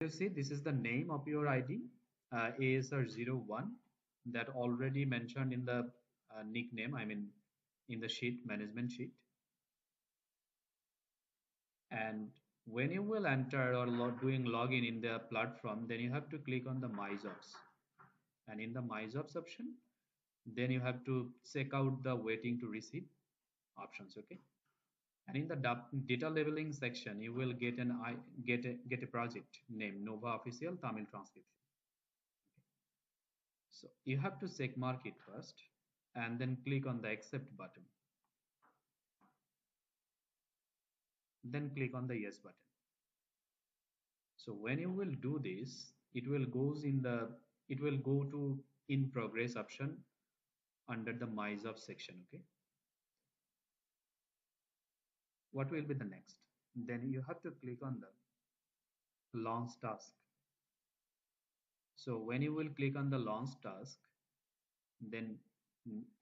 You see, this is the name of your ID, ASR01, that already mentioned in the nickname, I mean, in the sheet, management sheet. And when you will enter or doing login in the platform, then you have to click on the My Jobs. And in the My Jobs option, then you have to check out the waiting to receive options, okay? And in the data labeling section, you will get a project name Nova Official Tamil Transcription. So you have to check mark it first and then click on the accept button. Then click on the yes button. So when you will do this, it will go to in progress option under the My Job section, okay? What will be the next? Then you have to click on the launch task. So when you will click on the launch task, then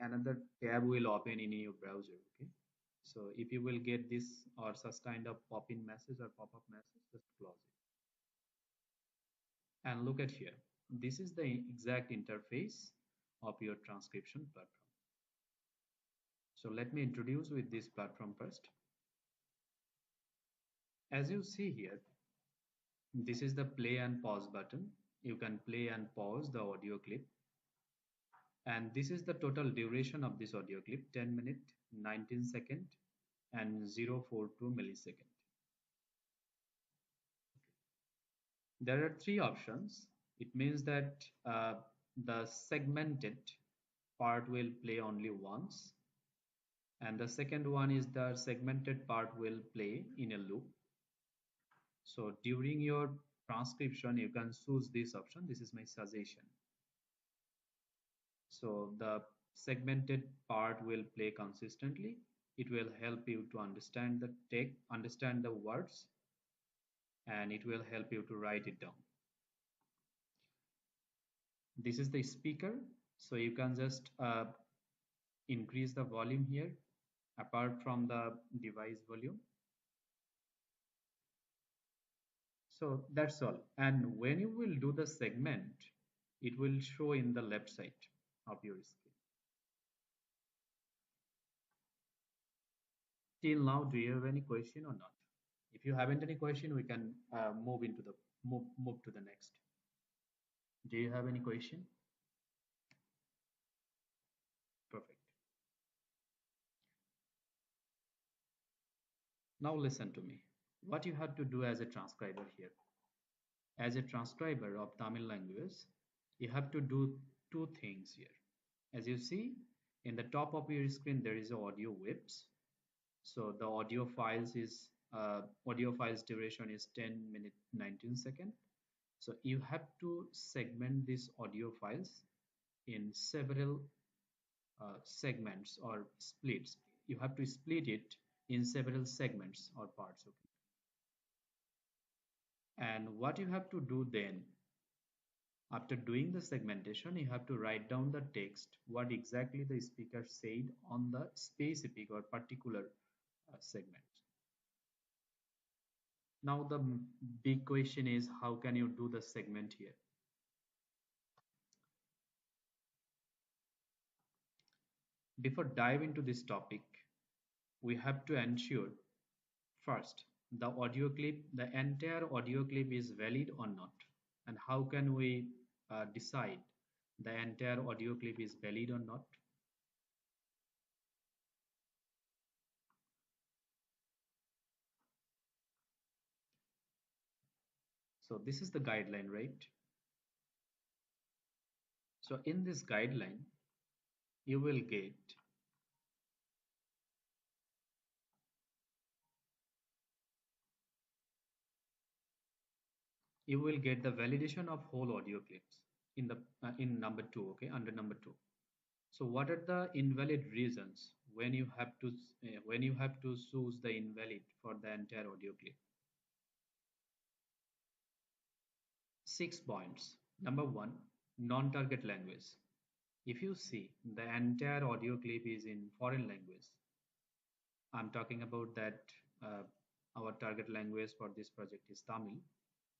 another tab will open in your browser, okay? So if you will get this or such kind of pop-in message or pop-up message, just close it. And look at here. This is the exact interface of your transcription platform. So let me introduce with this platform first. As you see here, this is the play and pause button. You can play and pause the audio clip. And this is the total duration of this audio clip, 10 minutes, 19 seconds, and 0.42 millisecond. There are three options. It means that the segmented part will play only once. And the second one is the segmented part will play in a loop. So during your transcription, you can choose this option. This is my suggestion. So the segmented part will play consistently. It will help you to understand the text, understand the words, and it will help you to write it down. This is the speaker. So you can just increase the volume here apart from the device volume. So that's all. And when you will do the segment, it will show in the left side of your screen. Till now, do you have any question or not? If you haven't any question, we can move to the next. Do you have any question? Perfect. Now listen to me. What you have to do as a transcriber here. As a transcriber of Tamil language, you have to do two things here. As you see, in the top of your screen, there is audio whips. So the audio files duration is 10 minutes 19 seconds. So you have to segment these audio files in several segments or splits. You have to split it in several segments or parts. Okay. And what you have to do then, after doing the segmentation, you have to write down the text, what exactly the speaker said on the specific or particular segment. Now the big question is, how can you do the segment here? Before dive into this topic, we have to ensure first the entire audio clip is valid or not. And how can we decide the entire audio clip is valid or not? So this is the guideline, right? So in this guideline, you will get the validation of whole audio clips in the in number 2, okay, under number 2. So what are the invalid reasons when you have to choose the invalid for the entire audio clip? 6 points. Number 1, non-target language. If you see the entire audio clip is in foreign language, I'm talking about that our target language for this project is Tamil.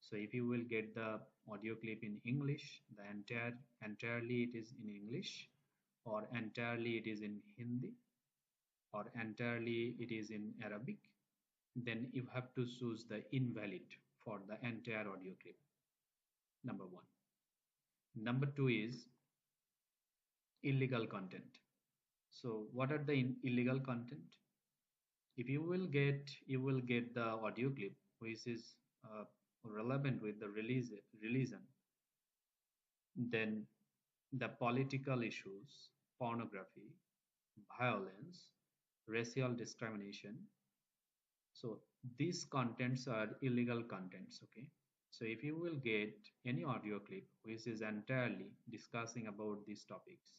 So if you will get the audio clip in English, the entirely it is in English, or entirely it is in Hindi, or entirely it is in Arabic, then you have to choose the invalid for the entire audio clip. Number one. Number two is illegal content. So what are the illegal content? If you will get the audio clip which is relevant with the religion, then the political issues, pornography, violence, racial discrimination. So these contents are illegal contents, okay? So if you will get any audio clip which is entirely discussing about these topics,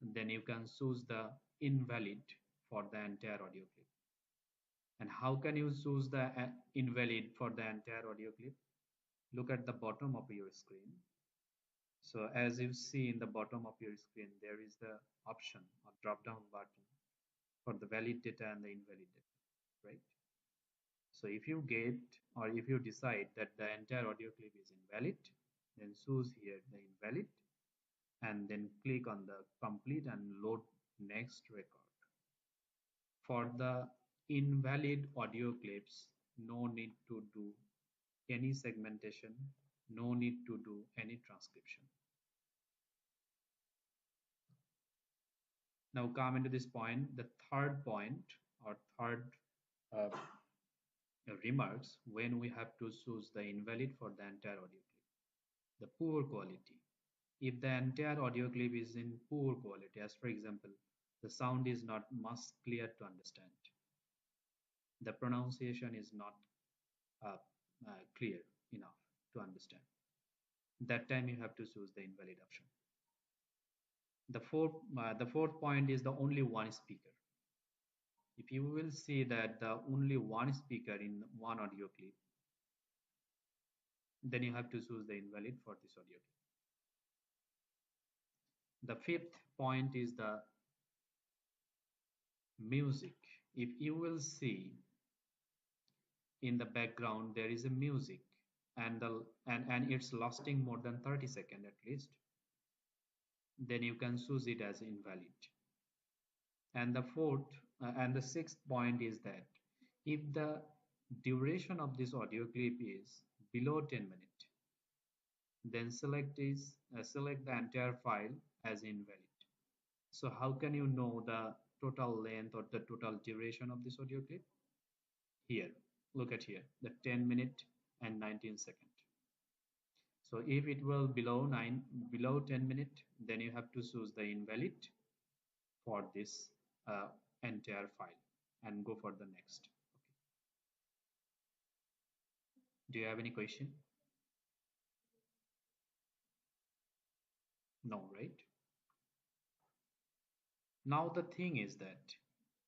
then you can choose the invalid for the entire audio clip. And how can you choose the invalid for the entire audio clip? Look at the bottom of your screen. So as you see in the bottom of your screen, there is the option or drop down button for the valid data and the invalid data, right? So if you get or if you decide that the entire audio clip is invalid, then choose here the invalid and then click on the complete and load next record. For the invalid audio clips, no need to do any segmentation, no need to do any transcription. Now come into this point, the third point or third uh, remarks when we have to choose the invalid for the entire audio clip. The poor quality. If the entire audio clip is in poor quality, as for example, the sound is not much clear to understand, the pronunciation is not uh, clear enough to understand, that time you have to choose the invalid option. The fourth point is the only one speaker. If you will see that the only one speaker in one audio clip, then you have to choose the invalid for this audio clip. The fifth point is the music. If you will see in the background there is a music and it's lasting more than 30 seconds at least, then you can choose it as invalid. And the sixth point is that if the duration of this audio clip is below 10 minutes, then select the entire file as invalid. So how can you know the total length or the total duration of this audio clip? Here, look at here, the 10 minute and 19 second. So if it will below 10 minute, then you have to choose the invalid for this entire file and go for the next. Okay. Do you have any question? No, right? Now the thing is that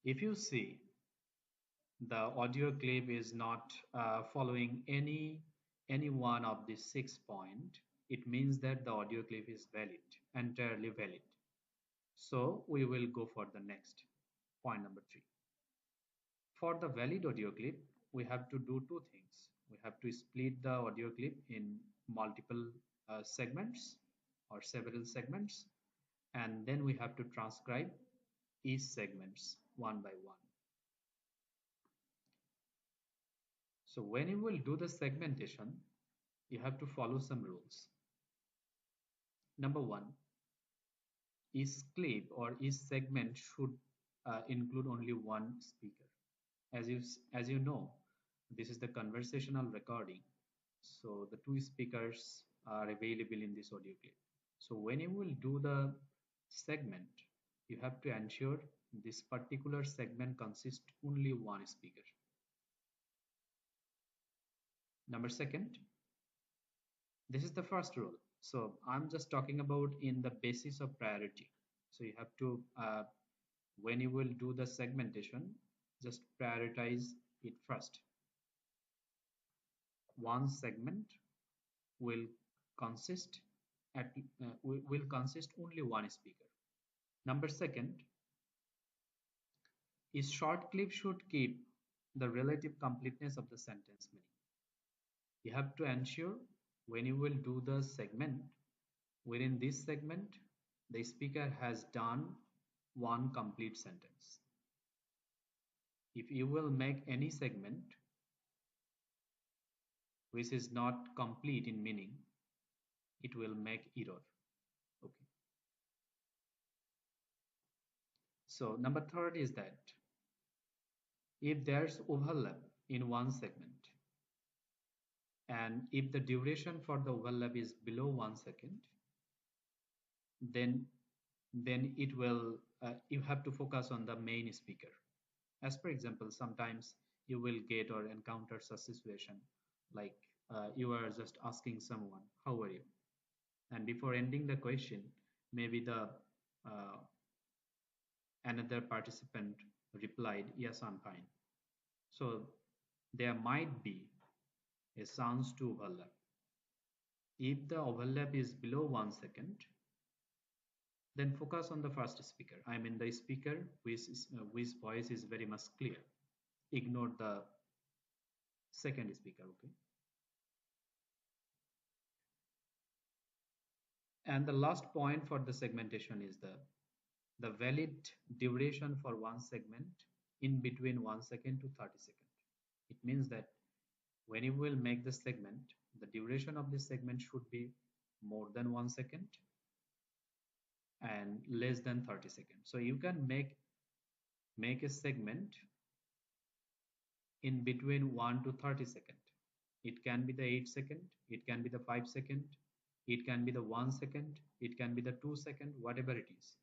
if you see the audio clip is not following any one of the 6 points, it means that the audio clip is valid, entirely valid. So we will go for the next point, number 3. For the valid audio clip, we have to do two things. We have to split the audio clip in multiple segments or several segments, and then we have to transcribe each segments one by one. So when you will do the segmentation, you have to follow some rules. Number one, each clip or each segment should include only one speaker. As you know, this is the conversational recording. So the two speakers are available in this audio clip. So when you will do the segment, you have to ensure this particular segment consists only one speaker. Number second, this is the first rule. So I'm just talking about in the basis of priority. So you have to, when you will do the segmentation, just prioritize it first. One segment will consist will consist only one speaker. Number second, a short clip should keep the relative completeness of the sentence meaning. You have to ensure when you will do the segment, within this segment, the speaker has done one complete sentence. If you will make any segment which is not complete in meaning, it will make error. Okay. So number third is that if there's overlap in one segment, and if the duration for the overlap is below 1 second, then it will you have to focus on the main speaker. As per example, sometimes you will get or encounter such situation like you are just asking someone, how are you? And before ending the question, maybe the uh, another participant replied, yes, I'm fine. So there might be a chance to overlap. If the overlap is below 1 second, then focus on the first speaker. I mean the speaker whose voice is very much clear. Ignore the second speaker, okay? And the last point for the segmentation is the valid duration for one segment in between 1 second to 30 seconds. It means that when you will make the segment, the duration of this segment should be more than 1 second and less than 30 seconds. So you can make a segment in between 1 to 30 second. It can be the 8 second, it can be the 5 second, it can be the 1 second, it can be the 2 second, whatever it is.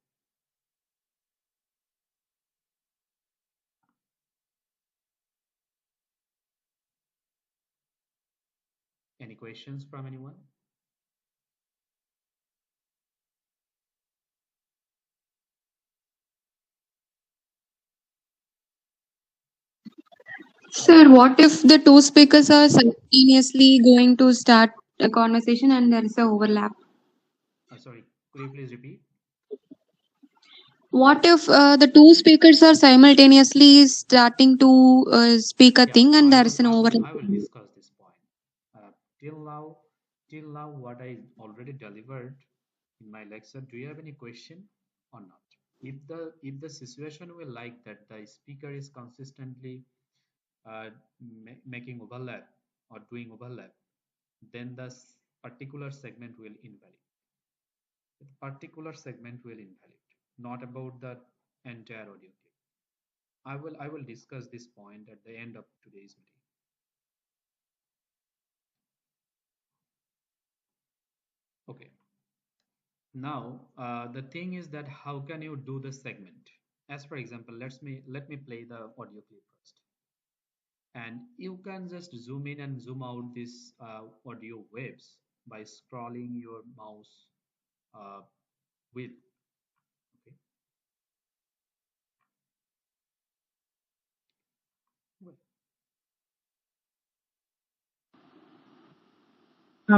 Any questions from anyone? Sir, what if the two speakers are simultaneously going to start a conversation and there is a overlap? Sorry, could you please repeat? What if the two speakers are simultaneously starting to speak a Yeah, thing so and I there will is an I will overlap? I will discuss this point. Uh, till now, till now, what I already delivered in my lecture. Do you have any question or not? If the situation will like that the speaker is consistently making overlap or doing overlap, then the particular segment will invalid. The particular segment will invalid, not about the entire audio clip. I will discuss this point at the end of today's meeting. Okay. Now the thing is that how can you do the segment? As for example, let me play the audio clip first, and you can just zoom in and zoom out this audio waves by scrolling your mouse uh, with. Okay. Well,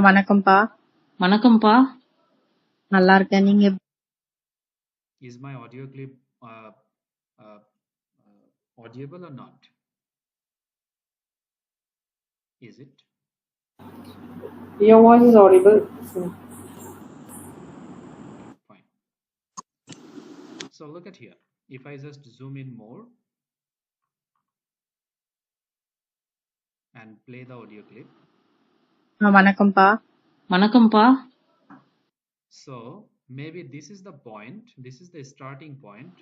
வணக்கம்ப்பா. வணக்கம்ப்பா. நல்லா இருக்கேன். நீங்க is my audio clip audible or not? Is it? Your voice is audible. Okay, fine. So look at here. If I just zoom in more and play the audio clip. வணக்கம்ப்பா. வணக்கம்ப்பா. So maybe this is the point, this is the starting point,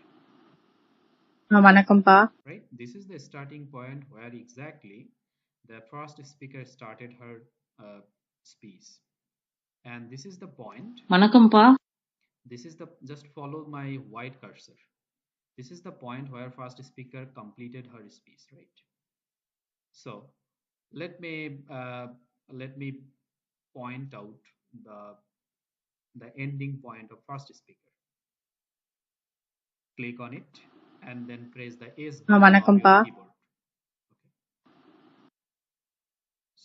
வணக்கம்ப்பா. right? This is the starting point where exactly the first speaker started her speech. And this is the point. வணக்கம்ப்பா. This is the, just follow my white cursor. This is the point where first speaker completed her speech, right? So let me point out the ending point of first speaker. Click on it and then press the S button of வணக்கம்ப்பா. your keyboard. Okay.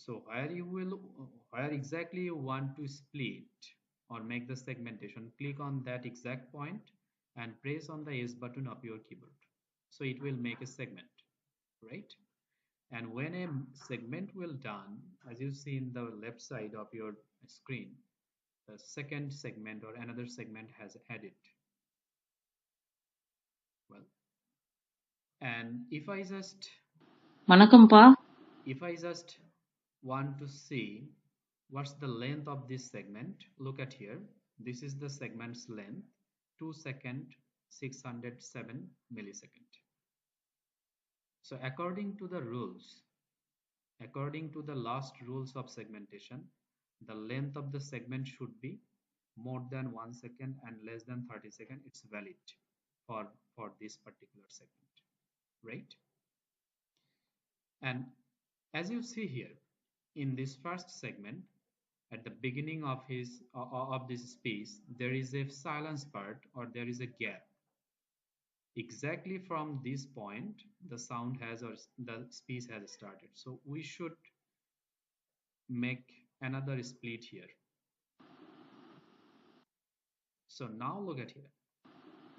So where exactly you want to split or make the segmentation, click on that exact point and press on the S button of your keyboard. So it will make a segment, right? And when a segment will done, as you see in the left side of your screen, the second segment or another segment has added. Well, and if I just வணக்கம்ப்பா. want to see what's the length of this segment, look at here. This is the segment's length, 2 second 607 millisecond. So according to the rules, according to the last rules of segmentation, the length of the segment should be more than 1 second and less than 30 seconds. It's valid for this particular segment, right? And as you see here in this first segment, at the beginning of this speech, there is a silence part, or there is a gap. Exactly from this point, the sound has, or the speech has started. So we should make another split here. So now look at here.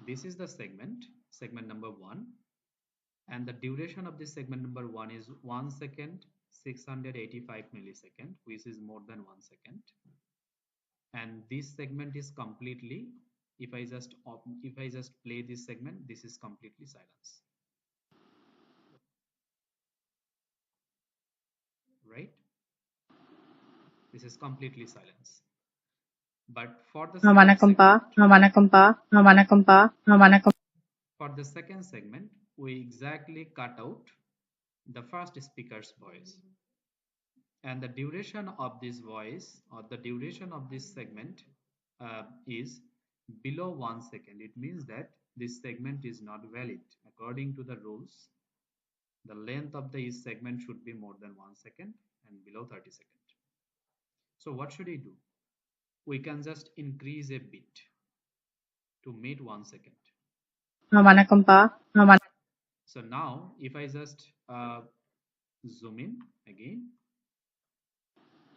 This is the segment number 1, and the duration of this segment number 1 is 1 second 685 millisecond, which is more than 1 second. And this segment is completely, if I just play this segment, this is completely silence, right? This is completely silence. But for the second வணக்கம்ப்பா segment, வணக்கம்ப்பா வணக்கம்ப்பா வணக்கம் for the second segment, we exactly cut out the first speaker's voice, and the duration of this voice, or the duration of this segment, is below 1 second. It means that this segment is not valid. According to the rules, the length of the segment should be more than 1 second and below 30 seconds. So what should we do? We can just increase a bit to meet 1 second. வணக்கம்ப்பா So now if I just zoom in again.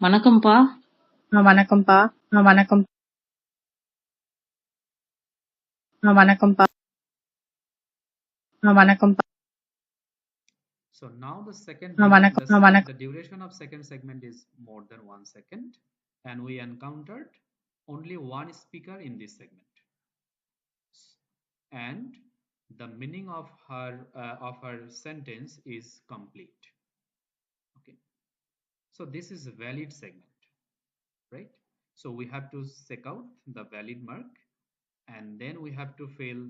வணக்கம்ப்பா. வணக்கம்ப்பா வணக்கம் வணக்கம்ப்பா வணக்கம்ப்பா So now the second வணக்கம் the duration of second segment is more than 1 second, and we encountered only one speaker in this segment, and the meaning of her sentence is complete. Okay, so this is a valid segment, right? So we have to check out the valid mark, and then we have to fill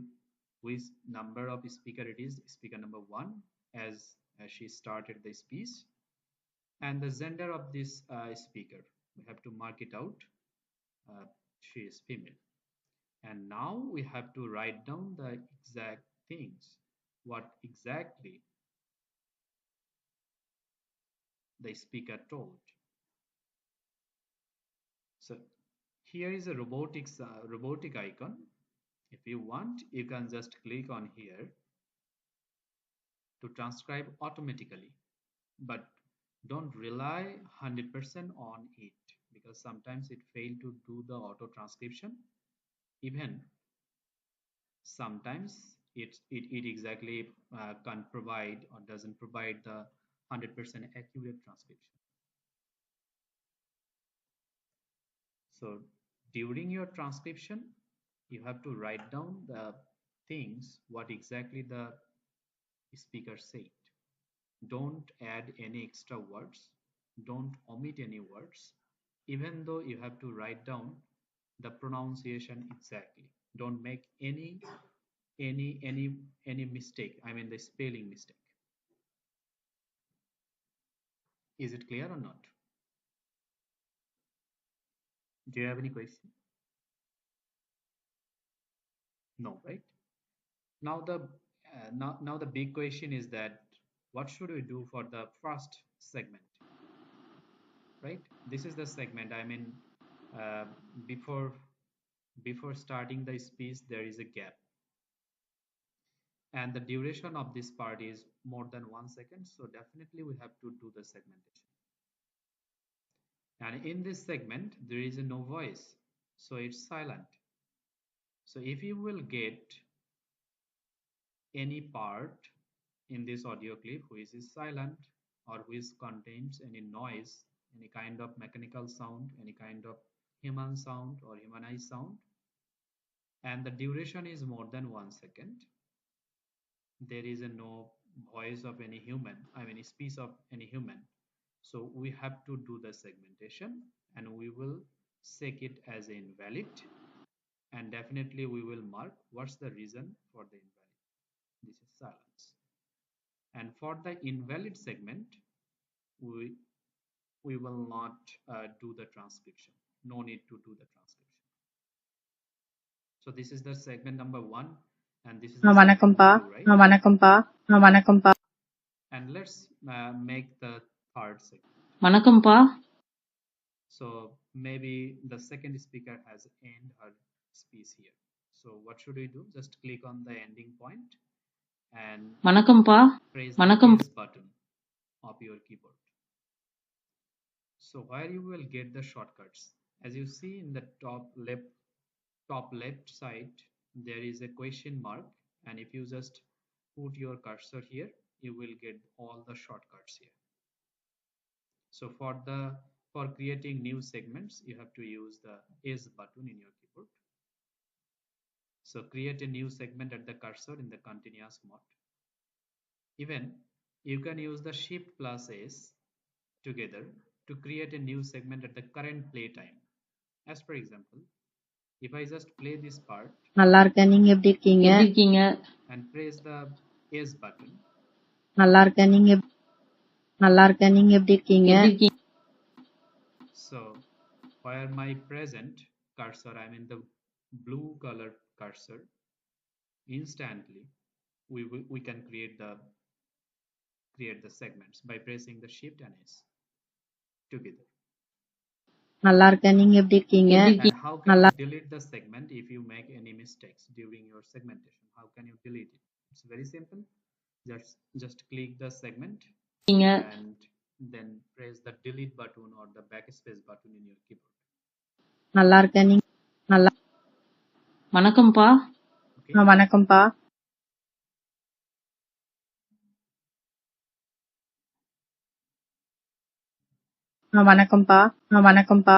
which number of speaker it is, speaker number 1, as she started the speech, and the gender of this speaker. We have to mark it out. She is female. And now we have to write down the exact things, what exactly the speaker told. So here is a robotic icon. If you want, you can just click on here to transcribe automatically, but don't rely 100% on it, because sometimes it fails to do the auto transcription. Even sometimes it exactly can't provide or doesn't provide the 100% accurate transcription. So during your transcription, you have to write down the things what exactly the speaker said. Don't add any extra words, don't omit any words, even though you have to write down the pronunciation exactly. Don't make any mistake, I mean the spelling mistake. Is it clear or not? Do you have any question? No, right? Now the big question is that what should we do for the first segment, right? This is the segment, I mean, before starting the speech there is a gap, and the duration of this part is more than 1 second, so definitely we have to do the segmentation. And in this segment there is no voice, so it's silent. So if you will get any part in this audio clip which is silent, or which contains any noise, any kind of mechanical sound, any kind of human sound or humanized sound, and the duration is more than 1 second, there is a no voice of any human, I mean speech of any human. So we have to do the segmentation and we will check it as invalid, and definitely we will mark what's the reason for the invalid. This is silence. And for the invalid segment, we we will not do the transcription. No need to do the transcription. So this is the segment number 1 and this is the segment வணக்கம்ப்பா number 2, right? வணக்கம்ப்பா வணக்கம்ப்பா And let's make the third segment. வணக்கம்ப்பா. So maybe the second speaker has end her speech here. So what should we do? Just click on the ending point and வணக்கம்ப்பா. press வணக்கம். the S button of your keyboard. So where you will get the shortcuts. As you see in the top left side, there is a question mark, and if you just put your cursor here, you will get all the shortcuts here. So for creating new segments, you have to use the S button in your keyboard. So create a new segment at the cursor in the continuous mode. Even you can use the Shift plus S together to create a new segment at the current play time. As for example, if I just play this part நல்லா இருக்கேன் நீங்க எப்படி இருக்கீங்க எப்படி இருக்கீங்க? and press the S button, நல்லா இருக்கேன் நீங்க நல்லா இருக்கேன் நீங்க எப்படி இருக்கீங்க எப்படி இருக்கீங்க? so where my present cursor, I mean the blue colored cursor, instantly we can create the segments by pressing the Shift and S together. நல்லா இருக்கேன் நீங்க எப்படி இருக்கீங்க எப்படி இருக்கீங்க? And how can you delete the segment if you make any mistakes during your segmentation? How can you delete it? It's very simple. Just click the segment இருக்கீங்க? and then press the delete button or the backspace button in your keyboard. நல்லா இருக்கேன் நீங்க நல்லா வணக்கம்ப்பா. Okay. வணக்கம்ப்பா வணக்கம்ப்பா வணக்கம்ப்பா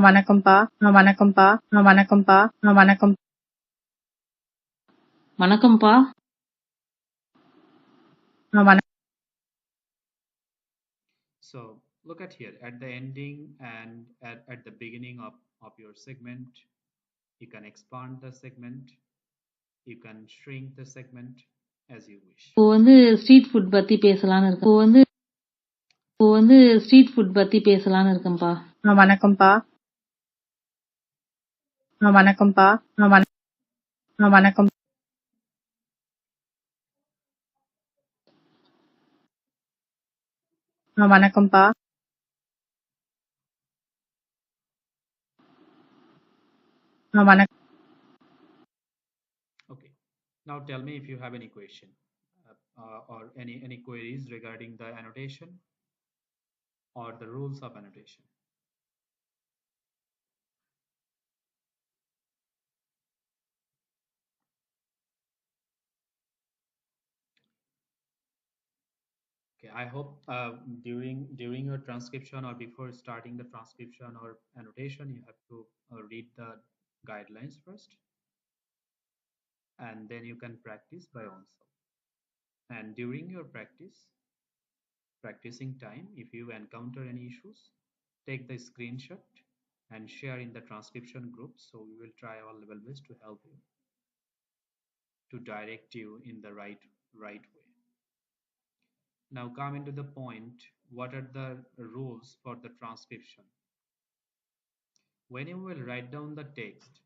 வணக்கம்ப்பா வணக்கம்ப்பா வணக்கம்ப்பா வணக்கம் வணக்கம்ப்பா. வணக்கம் So look at here at the ending and at the beginning of your segment, you can expand the segment, you can shrink the segment as you wish. இப்போ ஸ்ட்ரீட் ஃபுட் பத்தி பேசலாம்னு இருக்கேன். இப்போ ஸ்ட்ரீட் ஃபுட் பத்தி பேசலாம்னு இருக்கேன்ப்பா. வணக்கம்ப்பா வணக்கம்ப்பா வணக்கம் வணக்கம்ப்பா வணக்கம் Okay. Now tell me if you have any question or any queries regarding the annotation or the rules of annotation. Okay, I hope during your transcription or before starting the transcription or annotation, you have to read the guidelines first, and then you can practice by oneself. And during your practicing time, if you encounter any issues, take the screenshot and share in the transcription group. So we will try our level best to help you, to direct you in the right way. Now come into the point, what are the rules for the transcription? When you will write down the text,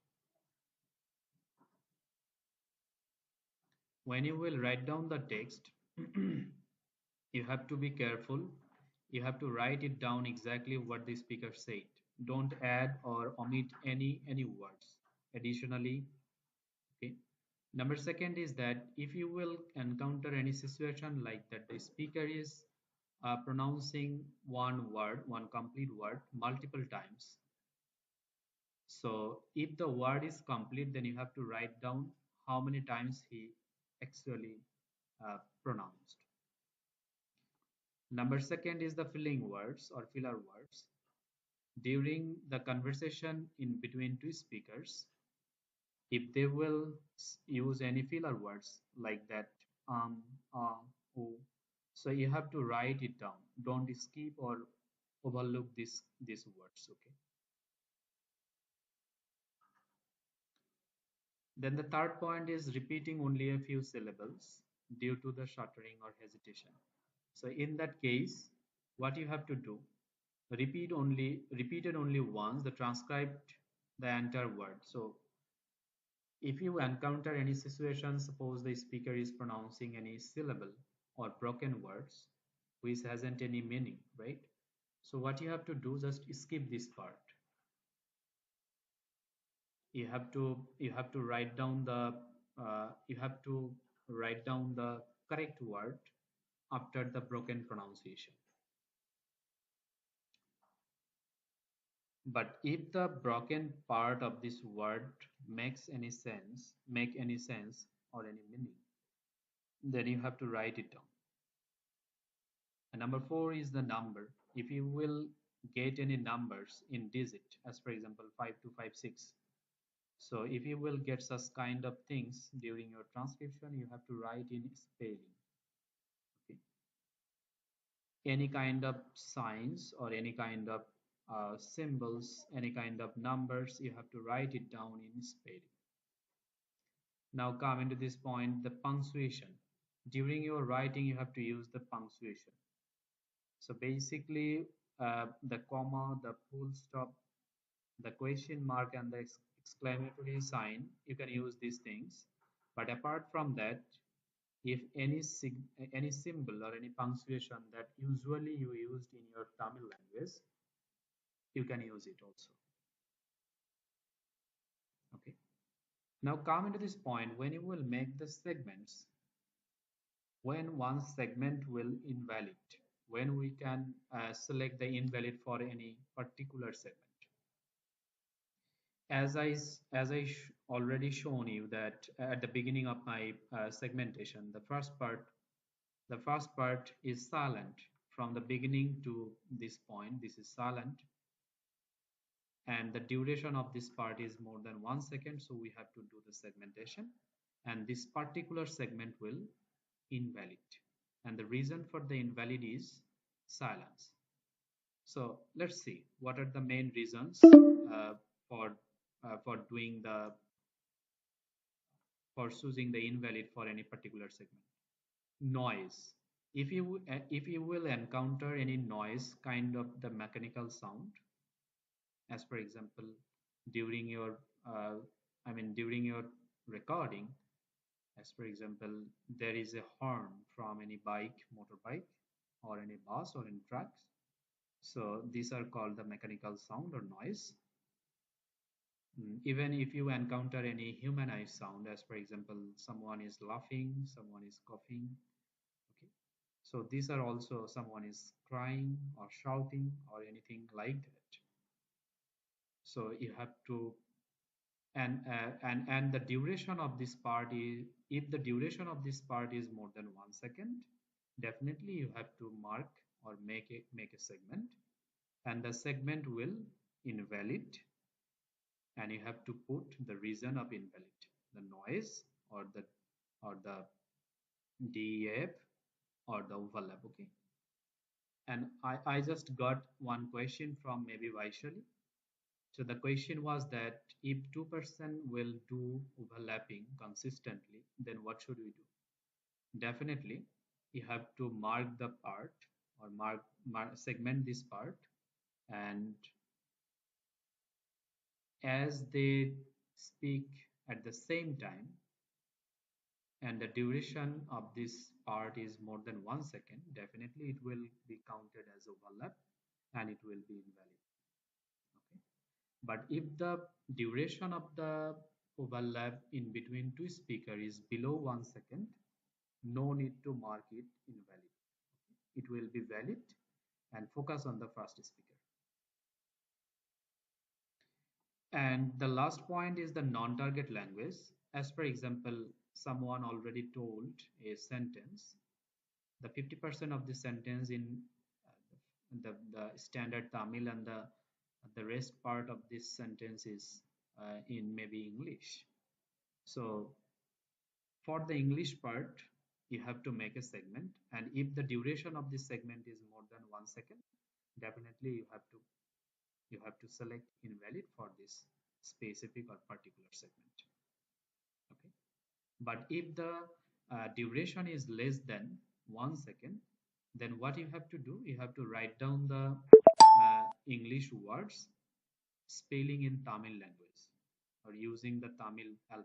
you have to be careful. You have to write it down exactly what the speaker said. Don't add or omit any words. Additionally, okay. Number second is that if you will encounter any situation like that, the speaker is pronouncing one complete word multiple times. So if the word is complete, then you have to write down how many times he actually pronounced. Number second is the filling words or filler words. During the conversation in between two speakers, if they will use any filler words like that, oh, so you have to write it down. Don't skip or overlook these words. Okay. Then the third point is repeating only a few syllables due to the stuttering or hesitation. So in that case, what you have to do, repeated only once, the transcribed the entire word. So if you encounter any situation, suppose the speaker is pronouncing any syllable or broken words which hasn't any meaning, right? So what you have to do, just skip this part. You have to write down the correct word after the broken pronunciation. But if the broken part of this word make any sense or any meaning, then you have to write it down. And number 4 is the number. If you will get any numbers in digit, as for example 5256, so if you will get such kind of things during your transcription, you have to write in spelling. Okay. Any kind of signs or any kind of symbols, any kind of numbers, you have to write it down in spelling. Now coming to this point, the punctuation. During your writing, you have to use the punctuation. So basically, the comma, the full stop, the question mark, and the exclamatory sign, you can use these things. But apart from that, if any symbol or any punctuation that usually you used in your Tamil language, you can use it also. Okay. Now coming to this point, when you will make the segments, when one segment will invalid, when we can select the invalid for any particular segment. As I already shown you that at the beginning of my segmentation, the first part is silent from the beginning to this point. This is silent, and the duration of this part is more than 1 second, so we have to do the segmentation, and this particular segment will invalid, and the reason for the invalid is silence. So let's see what are the main reasons for doing the for choosing the invalid for any particular segment. Noise. If you will encounter any noise, kind of the mechanical sound, as for example during your during your recording, as for example there is a horn from any bike, motorbike, or any bus or any trucks, so these are called the mechanical sound or noise. Even if you encounter any humanized sound, as for example someone is laughing, someone is coughing, okay, so these are also, someone is crying or shouting or anything like that, so you have to, and the duration of this part is, if the duration of this part is more than 1 second, definitely you have to mark or make a segment, and the segment will invalid, and you have to put the reason of invalid, the noise or the DEF or the overlap. Okay. And I just got one question from maybe Vaishali. So the question was that if 2% will do overlapping consistently, then what should we do? Definitely, you have to mark the part, or segment this part, and as they speak at the same time, and the duration of this part is more than 1 second, definitely it will be counted as overlap and it will be invalid. Okay. But if the duration of the overlap in between two speakers is below 1 second, no need to mark it invalid. It will be valid, and focus on the first speaker. And the last point is the non-target language. As for example, someone already told a sentence, the 50% of the sentence in the standard Tamil, and the rest part of this sentence is in maybe English. So for the English part, you have to make a segment, and if the duration of this segment is more than 1 second, definitely you have to select invalid for this specific or particular segment. Okay, but if the duration is less than 1 second, then what you have to do, you have to write down the English words spelling in Tamil language or using the Tamil alphabet.